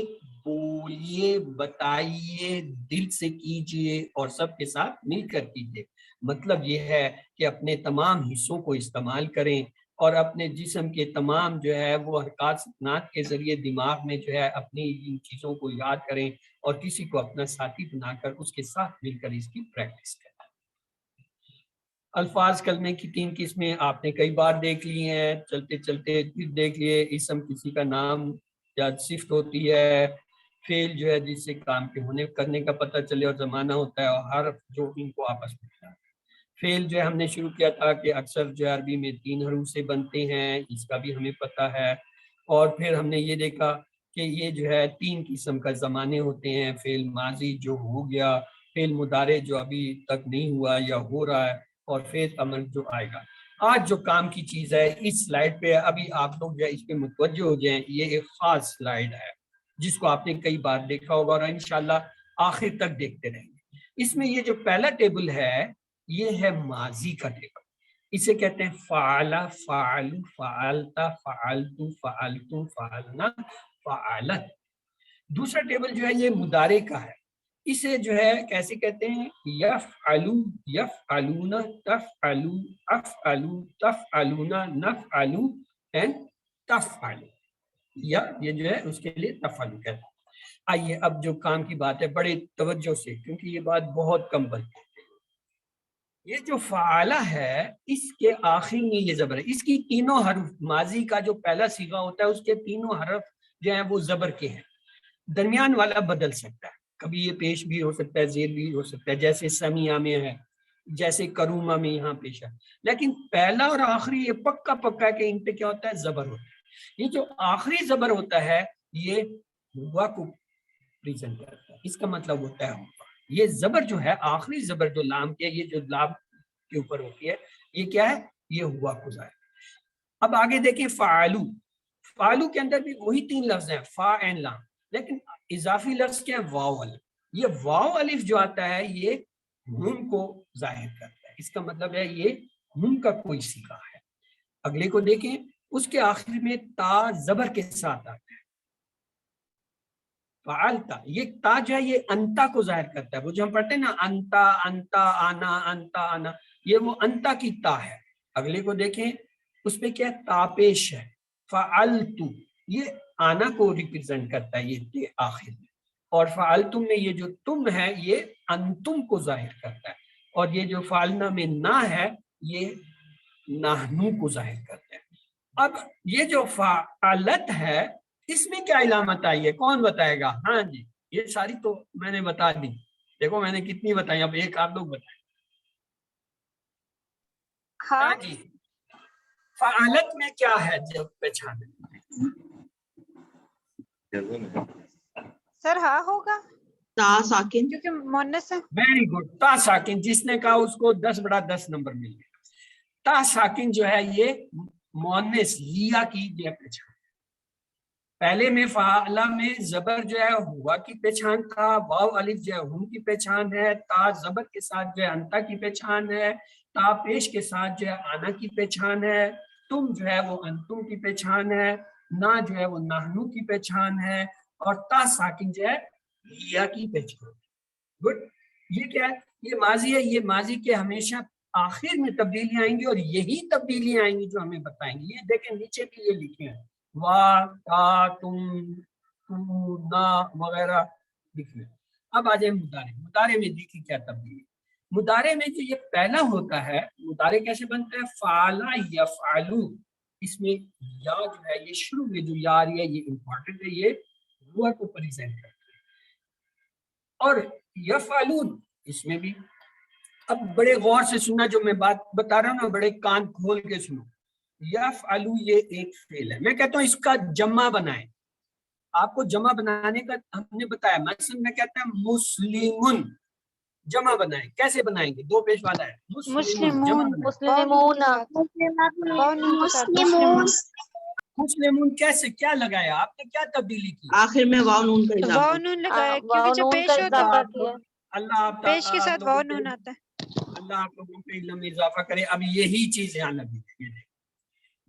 Speaker 1: بولیے، بتائیے، دل سے کیجیے اور سب کے ساتھ مل کر کیجیے۔ مطلب یہ ہے کہ اپنے تمام حصوں کو استعمال کریں اور اپنے جسم کے تمام جو ہے وہ حرکات سکنات کے ذریعے دماغ میں جو ہے اپنی ان چیزوں کو یاد کریں اور کسی کو اپنا ساتھی بنا کر اس کے ساتھ مل کر اس کی پریکٹس کریں۔ الفاظ کلمے کی 3 قسمیں آپ نے کئی بار دیکھ لی ہیں، چلتے چلتے پھر دیکھ لیے۔ اسم کسی کا نام یا صفت ہوتی ہے، فعل جو ہے جس سے کام کے ہونے کرنے کا پتہ چلے اور زمانہ ہوتا ہے، اور حرف جو ان کو آپس میں ملاتا ہے۔ فعل جو ہے ہم نے شروع کیا تھا کہ اکثر جو عربی میں 3 حروف سے بنتے ہیں، اس کا بھی ہمیں پتہ ہے۔ اور پھر ہم نے یہ دیکھا کہ یہ جو ہے 3 قسم کا زمانے ہوتے ہیں، فعل ماضی جو ہو گیا، فعل مضارع جو ابھی تک نہیں ہوا یا ہو رہا ہے، اور فعل امر جو آئے گا۔ آج جو کام کی چیز ہے اس سلائیڈ پہ، ابھی آپ لوگ جو ہے اس پہ متوجہ ہو جائیں، یہ ایک خاص سلائیڈ ہے جس کو آپ نے کئی بار دیکھا ہوگا اور انشاءاللہ آخر تک دیکھتے رہیں گے۔ اس میں یہ جو پہلا ٹیبل ہے یہ ہے ماضی کا ٹیبل، اسے کہتے ہیں فعل، فعل، فعلت، فعلت، فعلتم، فعلنا، فعلت۔ دوسرا ٹیبل جو ہے یہ مضارع کا ہے، اسے جو ہے کیسے کہتے ہیں؟ یفعلو، یفعلون، تفعلو، افعلو، تفعلون، نفعلو اینڈ تفعلو، یا یہ جو ہے اس کے لیے تفعلو کہتے ہیں۔ آئیے اب جو کام کی بات ہے بڑے توجہ سے، کیونکہ یہ بات بہت کم بنتی ہے۔ یہ جو فعالہ ہے اس کے آخر میں یہ زبر ہے، اس کی تینوں حرف، ماضی کا جو پہلا صیغہ ہوتا ہے اس کے تینوں حرف جو ہیں وہ زبر کے ہیں۔ درمیان والا بدل سکتا ہے، کبھی یہ پیش بھی ہو سکتا ہے، زیر بھی ہو سکتا ہے، جیسے سمیہ میں ہے، جیسے کرومہ میں یہاں پیش ہے، لیکن پہلا اور آخری یہ پکا پکا ہے کہ ان پہ کیا ہوتا ہے؟ زبر ہوتا ہے۔ یہ جو آخری زبر ہوتا ہے یہ ہوا کو پریزنٹ کرتا ہے، اس کا مطلب ہوتا ہے ہوا۔ یہ زبر جو ہے آخری زبر جو لام کے، یہ جو لام کے اوپر ہوتی ہے یہ کیا ہے؟ یہ ہوا کو ظاہر۔ اب آگے دیکھیں فعالو، فعالو کے اندر بھی وہی 3 لفظ ہیں، فا اینڈ لام، لیکن اضافی لفظ کیا ہے؟ واو الف۔ یہ واو الف جو آتا ہے یہ نون کو ظاہر کرتا ہے، اس کا مطلب ہے یہ نون کا کوئی صیغہ ہے۔ اگلے کو دیکھیں، اس کے آخر میں تا زبر کے ساتھ آتا ہے، فعلتا، یہ تا جو ہے یہ انتا کو ظاہر کرتا ہے، وہ جو ہم پڑھتے ہیں نا انتا، انتا، آنا، انتا، آنا، یہ وہ انتا کی تا ہے۔ اگلے کو دیکھیں، اس پہ کیا ہے؟ تا پیش ہے، فعلتو، یہ آنا کو ریپرزینٹ کرتا ہے یہ تے آخر میں، اور فعلتم میں یہ جو تم ہے یہ انتم کو ظاہر کرتا ہے، اور یہ جو فعلنا میں نا ہے یہ نحنو کو ظاہر کرتا ہے۔ اب یہ جو فعلت ہے اس میں کیا علامت آئی ہے؟ کون بتائے گا؟ ہاں جی، یہ ساری تو میں نے بتا دی، دیکھو میں نے کتنی بتائی، اب ایک آپ لوگ بتائیں۔ ہاں جی، فعالت میں کیا ہے جب پہچان؟
Speaker 3: سر ہاں ہوگا،
Speaker 5: تا ساکن،
Speaker 3: کیونکہ مونس ہے۔
Speaker 1: ویری گڈ، تا ساکن، جس نے کہا اس کو 10/10 نمبر مل گیا۔ تا ساکن جو ہے یہ مؤنث لیا کی جو ہے پہچان۔ پہلے میں فعالہ میں زبر جو ہے ہوا کی پہچان تھا، واو الف جو ہے ہم کی پہچان ہے، تا زبر کے ساتھ جو ہے انتا کی پہچان ہے، تا پیش کے ساتھ جو ہے آنا کی پہچان ہے، تم جو ہے وہ انتم کی پہچان ہے، نا جو ہے وہ نحنو کی پہچان ہے، اور تا ساکن جو ہے لیا کی پہچان ہے۔ گڈ، یہ کیا ہے؟ یہ ماضی ہے، یہ ماضی کے ہمیشہ آخر میں تبدیلیاں آئیں گی، اور یہی تبدیلیاں آئیں گی جو ہمیں بتائیں گی۔ یہ دیکھیں نیچے بھی یہ لکھے ہیں، وا، تا، تم، تو، نا وغیرہ لکھنا۔ اب آ جائیں مضارع، مضارع میں دیکھیں کیا تبدیلی۔ مضارع میں جو یہ پہلا ہوتا ہے، مضارع کیسے بنتا ہے؟ فعلا یفعلو، اس میں یا جو ہے یہ شروع میں جو یا رہی ہے یہ امپورٹنٹ ہے، یہ ہوا کو پریزنٹ کرتا ہے، اور یفعلون اس میں بھی۔ اب بڑے غور سے سننا، جو میں بات بتا رہا ہوں نا بڑے کان کھول کے سنو۔ یفعلو یہ ایک فعل ہے، میں کہتا ہوں اس کا جمع بنائیں، آپ کو جمع بنانے کا ہم نے بتایا، مثلا میں کہتا ہوں مسلمون، جمع بنائیں، کیسے بنائیں گے؟ 2 پیش والا ہے، مسلمون، جمع بنائیں۔ مسلمون کیسے، کیا لگایا آپ نے، کیا تبدیلی کی؟
Speaker 5: آخر میں واو نون کا اضافہ،
Speaker 3: واو نون لگایا، کیونکہ جب پیش ہوتا ہے
Speaker 1: اللہ آپ
Speaker 3: پیش کے ساتھ واو نون آتا ہے۔
Speaker 1: اللہ آپ لوگوں پہ علم میں اضافہ کرے۔ اب یہی چیز یہاں لگی ہے،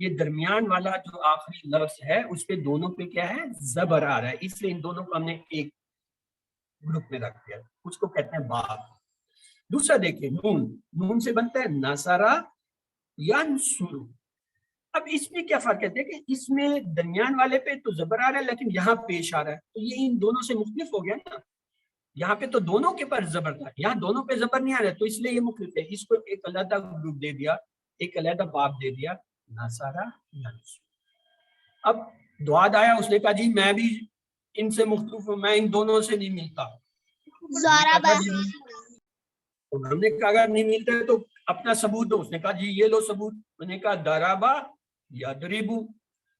Speaker 1: یہ درمیان والا جو آخری لفظ ہے اس پہ دونوں پہ کیا ہے زبر آ رہا ہے, اس لیے ان دونوں کو ہم نے ایک گروپ میں رکھ دیا, اس کو کہتے ہیں باب. دوسرا دیکھیں نون, نون سے بنتا ہے نصرا ینصرو. اب اس میں کیا فرق ہے, دیکھیں اس میں درمیان والے پہ تو زبر آ رہا ہے لیکن یہاں پیش آ رہا ہے, تو یہ ان دونوں سے مختلف ہو گیا نا. یہاں پہ تو دونوں کے پر زبر تھا, یہاں دونوں پہ زبر نہیں آ رہا ہے, تو اس لیے یہ مختلف ہے. اس کو ایک علیحدہ گروپ دے دیا, ایک علیحدہ باب دے دیا, نصرا ینصرو. اب دعاد آیا, اس نے کہا جی میں بھی ان سے مختلف ہوں, میں ان دونوں سے نہیں ملتا. ہم نے کہا اگر نہیں ملتے تو اپنا ثبوت دو. اس نے کہا جی یہ لو ثبوت. میں نے کہا درابا یضربو.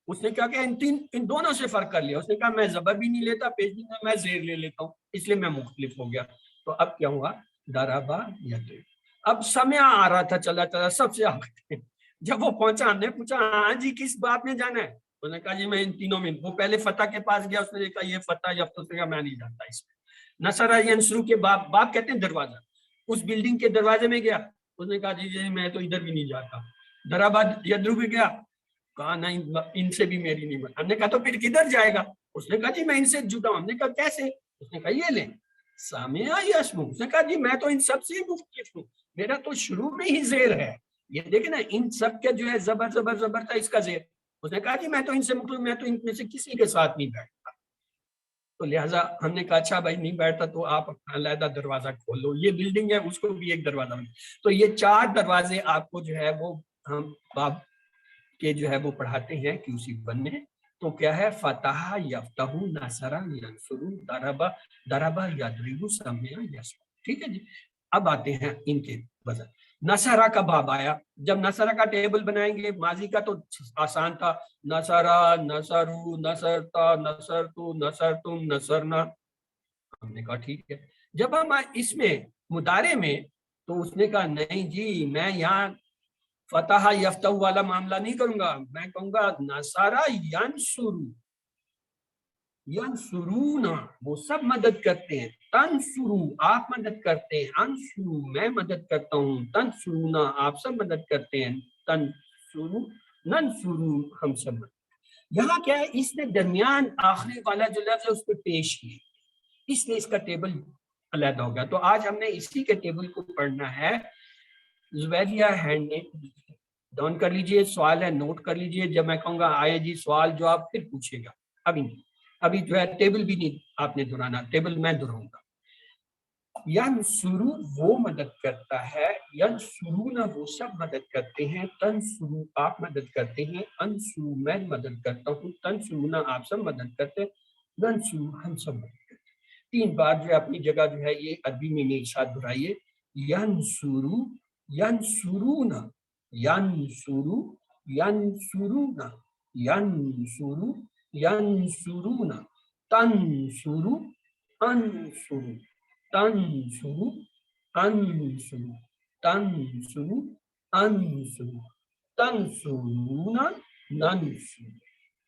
Speaker 1: اس نے کہا کہ ان دونوں سے فرق کر لیا. اس نے کہا میں زبر بھی نہیں لیتا, پیش بھی نہیں, میں زیر لے لیتا ہوں, اس لیے میں مختلف ہو گیا. تو اب کیا ہوا, درابا یضربو. اب سمع آ رہا تھا چلا چلا سب سے آگے. جب وہ پہنچا ہم نے پوچھا ہاں جی کس بات میں جانا ہے. اس نے کہا جی میں ان تینوں میں. وہ پہلے فتح کے پاس گیا, اس نے کہا یہ فتح یفتح, اس نے کہا میں نہیں جانتا اس میں. نصرا ینصرو کے باب, باب کہتے ہیں دروازہ. اس بلڈنگ کے دروازے میں گیا, اس نے کہا جی میں تو ادھر بھی نہیں جاتا. درآباد یدرو بھی گیا, کہا نہیں ان سے بھی میری نہیں بنتی. ہم نے کہا تو پھر کدھر جائے گا. اس نے کہا جی میں ان سے جڑا ہوں. ہم نے کہا کیسے. اس نے کہا یہ لیں سامع یسمع. اس نے کہا جی میں تو ان سب سے مختلف ہوں, میرا تو شروع میں ہی زیر ہے. یہ دیکھیں نا ان سب کا جو ہے زبر زبر زبر تھا, اس کا زیر. اس نے کہا جی میں تو ان سے مختلف, میں تو ان میں سے کسی کے ساتھ نہیں بیٹھتا. تو لہٰذا ہم نے کہا اچھا بھائی نہیں بیٹھتا تو آپ اپنا علیحدہ دروازہ کھول لو. یہ بلڈنگ ہے اس کو بھی ایک دروازہ بنا. تو یہ 4 دروازے آپ کو جو ہے وہ ہم باب کے جو ہے وہ پڑھاتے ہیں کہ اسی بننے. تو کیا ہے, فتح یفتح, نصرا ینصرو, ضربا یضرب, سمع یسمع. ٹھیک ہے جی. اب آتے ہیں ان کے وزن. نصرا کا باب آیا. جب نصرا کا ٹیبل بنائیں گے, ماضی کا تو آسان تھا, نصرا, نصرو, نصرتا, نصرتو, نصرتم, نصرنا. ہم نے کہا ٹھیک ہے. جب ہم اس میں مضارع میں, تو اس نے کہا نہیں جی میں یہاں فتح یفتح والا معاملہ نہیں کروں گا, میں کہوں گا نصرا ینصرو. ینصرونا وہ سب مدد کرتے ہیں, تنصرو آپ مدد کرتے ہیں, انصرو میں مدد کرتا ہوں, تنصرونا آپ سب مدد کرتے ہیں, تنصرو ننصرو ہم سب مدد. یہاں کیا ہے, اس نے درمیان آخری والا جو لفظ ہے اس پہ پیش کیے, اس لیے اس کا ٹیبل علیحدہ ہو گیا. تو آج ہم نے اسی کے ٹیبل کو پڑھنا ہے. زبیدیہ ہینڈ ڈاؤن کر لیجئے, سوال ہے نوٹ کر لیجئے. جب میں کہوں گا آئے جی سوال جو آپ پھر پوچھے گا. ابھی جو ہے ٹیبل بھی نہیں آپ نے دہرانا, ٹیبل میں دہراؤں گا. ینصرو وہ مدد کرتا ہے, ینصرونا وہ سب مدد کرتے ہیں, تنصرو آپ مدد کرتے ہیں, انصرو میں مدد کرتا ہوں, تنصرونا آپ سب مدد کرتے ہیں, ننصرو ہم سب مدد کرتے ہیں. 3 بار جو ہے اپنی جگہ جو ہے یہ عربی میں میرے ساتھ دہرائیے. ینصرو, ینصرونا, ینصرو, ینصرونا, ینصرو, ینصرونا, تنصرو, انصرو, تنصرو, انصرو, تنصرو, انصرو, تنصرونا, ننصرو,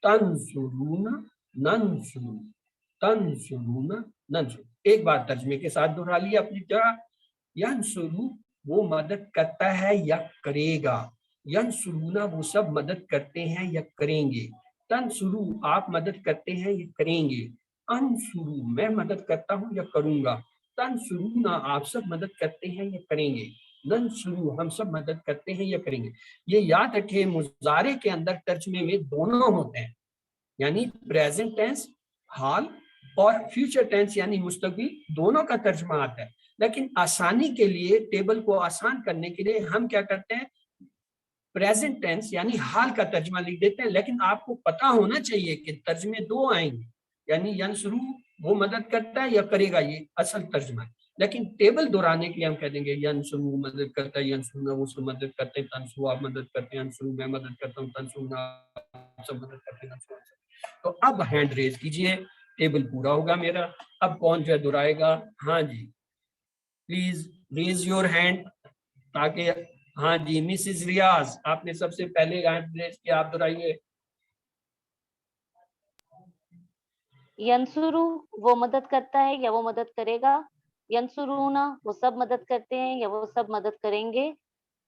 Speaker 1: تنصرونا, ننصرو, تنصرونا, ننصرو. ایک بار ترجمے کے ساتھ دہرا لیا اپنی جگہ. ینصرو وہ مدد کرتا ہے یا کرے گا, ینصرونا وہ سب مدد کرتے ہیں یا کریں گے, تنصرو آپ مدد کرتے ہیں یا کریں گے, انصرو میں مدد کرتا ہوں یا کروں گا, تنصرونا آپ سب مدد کرتے ہیں یا کریں گے, ننصرو ہم سب مدد کرتے ہیں یا کریں گے. یہ یاد رکھیں مضارع کے اندر ترجمے میں دونوں ہوتے ہیں, یعنی پریزنٹ ٹینس حال اور فیوچر ٹینس یعنی مستقبل, دونوں کا ترجمہ آتا ہے. لیکن آسانی کے لیے, ٹیبل کو آسان کرنے کے لیے ہم کیا کرتے ہیں, پریزنٹ ٹینس یعنی حال کا ترجمہ لکھ دیتے ہیں. لیکن آپ کو پتا ہونا چاہیے کہ ترجمے 2 آئیں گے, یعنی ینصرو وہ مدد کرتا ہے یا کرے گا, یہ اصل ترجمہ ہے. لیکن ٹیبل دہرانے کے لیے ہم کہہ دیں گے ینصرو مدد کرتا ہے, ینصرونا وہ سب مدد کرتے ہیں, تنصرو آپ مدد کرتے ہیں, انصرو میں مدد کرتا ہوں, تنصرونا آپ سب مدد کرتے ہیں. تو اب ہینڈ ریز کیجئے, ٹیبل پورا ہوگا میرا. اب کون جو ہے دہرائے گا؟ ہاں جی پلیز ریز یور ہینڈ, تاکہ ہاں جی مسز ریاض آپ نے سب سے پہلے ہینڈ ریز کیا, آپ دہرائیے.
Speaker 4: ینصرو وہ مدد کرتا ہے یا وہ مدد کرے گا, ینصرونا وہ سب مدد کرتے ہیں یا وہ سب مدد کریں گے,